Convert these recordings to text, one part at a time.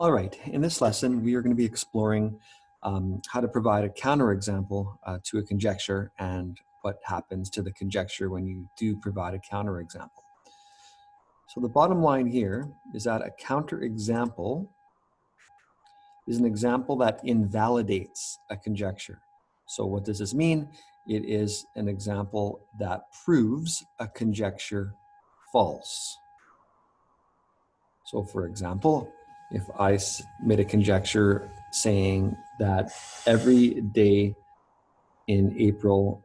All right, in this lesson, we are going to be exploring how to provide a counterexample to a conjecture and what happens to the conjecture when you do provide a counterexample. So the bottom line here is that a counterexample is an example that invalidates a conjecture. So what does this mean? It is an example that proves a conjecture false. So for example, if I made a conjecture saying that every day in April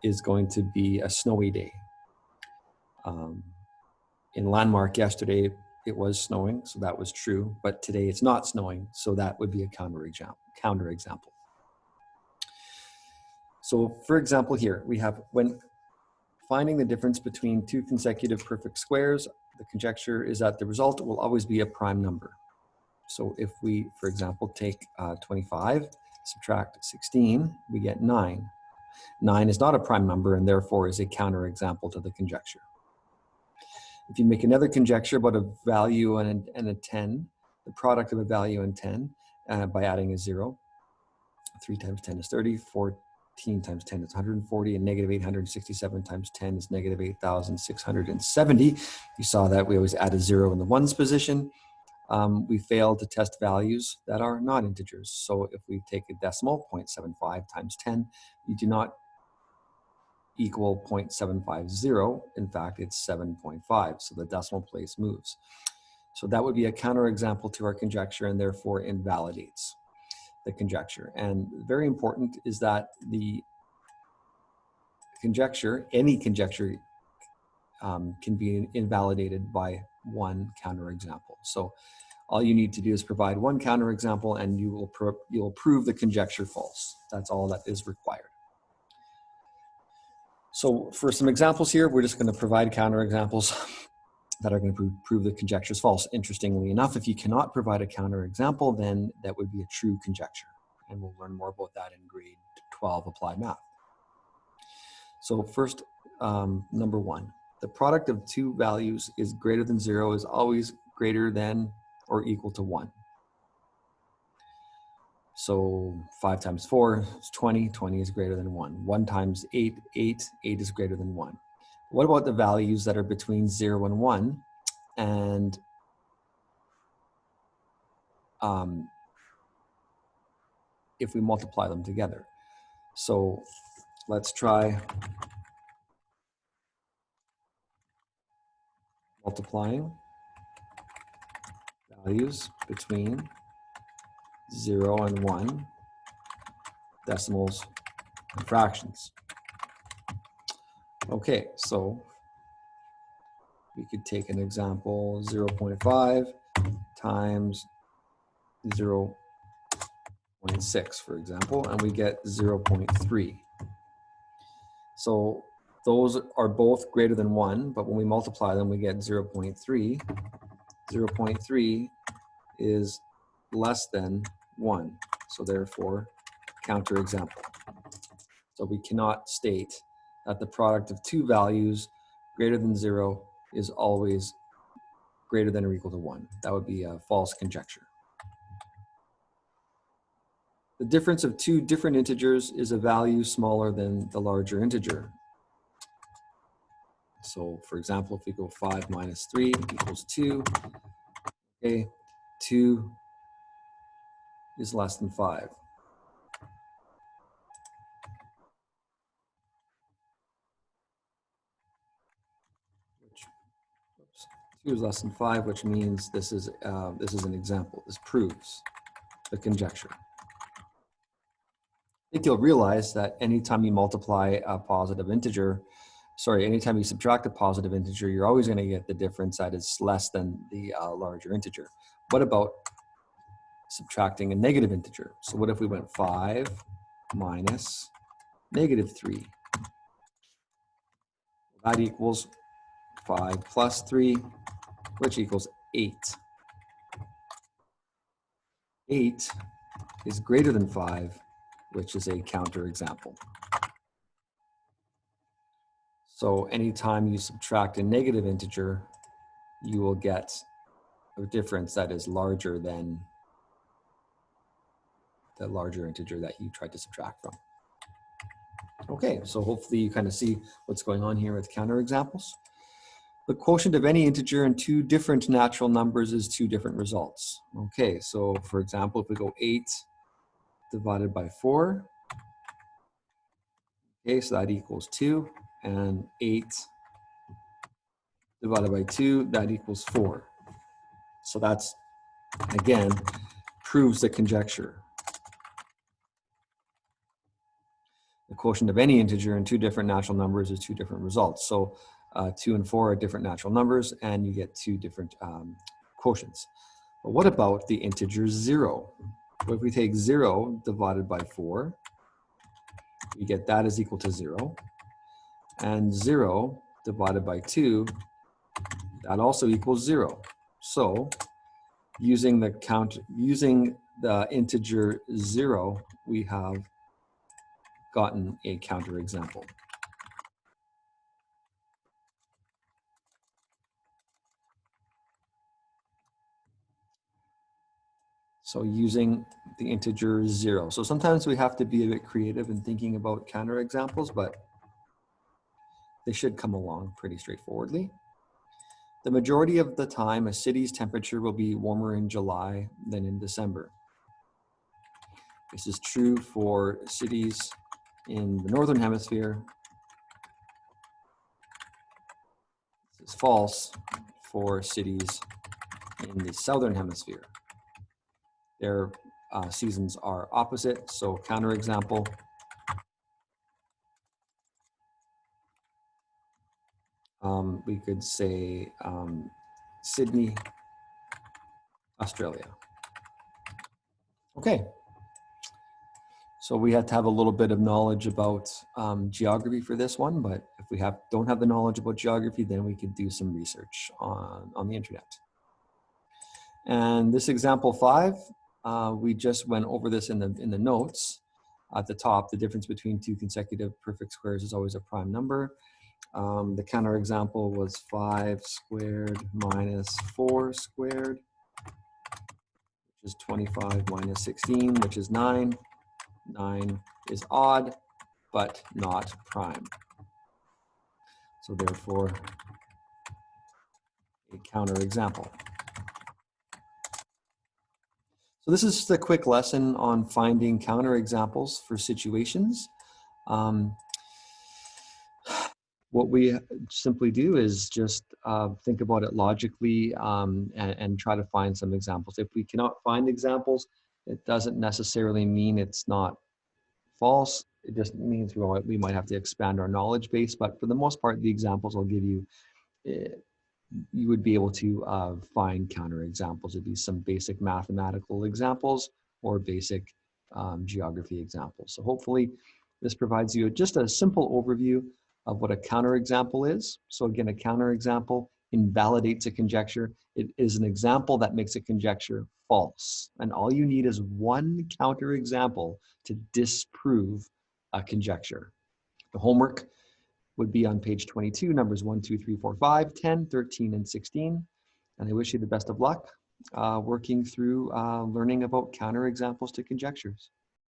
is going to be a snowy day. In Landmark yesterday, it was snowing, so that was true, but today it's not snowing, so that would be a counterexample. So for example here, we have when finding the difference between two consecutive perfect squares, the conjecture is that the result will always be a prime number. So if we, for example, take 25, subtract 16, we get 9. 9 is not a prime number and therefore is a counterexample to the conjecture. If you make another conjecture about a value and a 10, the product of a value and 10 by adding a 0, 3 times 10 is 30, 14 times 10 is 140, and negative 867 times 10 is negative 8,670. You saw that we always add a 0 in the ones position. We fail to test values that are not integers. So if we take a decimal, 0.75 times 10, you do not equal 0.750. In fact, it's 7.5. So the decimal place moves. So that would be a counterexample to our conjecture and therefore invalidates the conjecture. And very important is that the conjecture, any conjecture, can be invalidated by one counterexample. So all you need to do is provide one counterexample and you will prove the conjecture false. That's all that is required. So for some examples here, we're just going to provide counterexamples that are going to prove the conjecture is false. Interestingly enough, if you cannot provide a counterexample, then that would be a true conjecture. And we'll learn more about that in grade 12 applied math. So first, number 1, the product of two values is greater than 0 is always greater than or equal to 1. So 5 times 4 is 20, 20 is greater than 1. 1 times 8, 8 is greater than 1. What about the values that are between 0 and 1? And if we multiply them together. So let's try multiplying values between 0 and 1, decimals and fractions. Okay, so we could take an example, 0.5 times 0.6, for example, and we get 0.3. So those are both greater than 1, but when we multiply them, we get 0.3. 0.3 is less than 1, so therefore counterexample. So we cannot state that the product of two values greater than 0 is always greater than or equal to 1. That would be a false conjecture. The difference of two different integers is a value smaller than the larger integer. So for example, if we go 5 minus 3 equals 2, okay, 2 is less than 5. Oops, 2 is less than 5, which means this is an example. This proves the conjecture. I think you'll realize that anytime you multiply a positive integer, anytime you subtract a positive integer, you're always going to get the difference that is less than the larger integer. What about subtracting a negative integer? So what if we went 5 minus negative 3? That equals 5 plus 3, which equals 8. 8 is greater than 5, which is a counterexample. So anytime you subtract a negative integer, you will get difference that is larger than the larger integer that you tried to subtract from. Okay, so hopefully you kind of see what's going on here with counterexamples. The quotient of any integer in two different natural numbers is two different results. Okay, so for example, if we go 8 divided by 4, okay, so that equals 2, and 8 divided by 2, that equals 4. So that's, again, proves the conjecture. The quotient of any integer in two different natural numbers is two different results. So 2 and 4 are different natural numbers, and you get two different quotients. But what about the integer 0? Well, if we take 0 divided by 4, we get that is equal to 0. And 0 divided by 2, that also equals 0. So using the integer 0, we have gotten a counterexample. So using the integer 0. So sometimes we have to be a bit creative in thinking about counterexamples, but they should come along pretty straightforwardly. The majority of the time, a city's temperature will be warmer in July than in December. This is true for cities in the Northern Hemisphere. This is false for cities in the Southern Hemisphere. Their seasons are opposite, so counterexample. We could say Sydney, Australia. Okay. So we had to have a little bit of knowledge about geography for this one, but if we don't have the knowledge about geography, then we could do some research on the internet. And this example 5, we just went over this in the notes at the top. The difference between two consecutive perfect squares is always a prime number. The counterexample was 5 squared minus 4 squared, which is 25 minus 16, which is 9. 9 is odd, but not prime. So therefore, a counterexample. So this is just a quick lesson on finding counterexamples for situations. What we simply do is just think about it logically and try to find some examples. If we cannot find examples, it doesn't necessarily mean it's not false. It just means we might have to expand our knowledge base, but for the most part, the examples I'll give you, you would be able to find counterexamples. It'd be some basic mathematical examples or basic geography examples. So hopefully this provides you just a simple overview of what a counterexample is. So again, a counterexample invalidates a conjecture. It is an example that makes a conjecture false. And all you need is one counterexample to disprove a conjecture. The homework would be on page 22, numbers 1, 2, 3, 4, 5, 10, 13, and 16. And I wish you the best of luck working through learning about counterexamples to conjectures.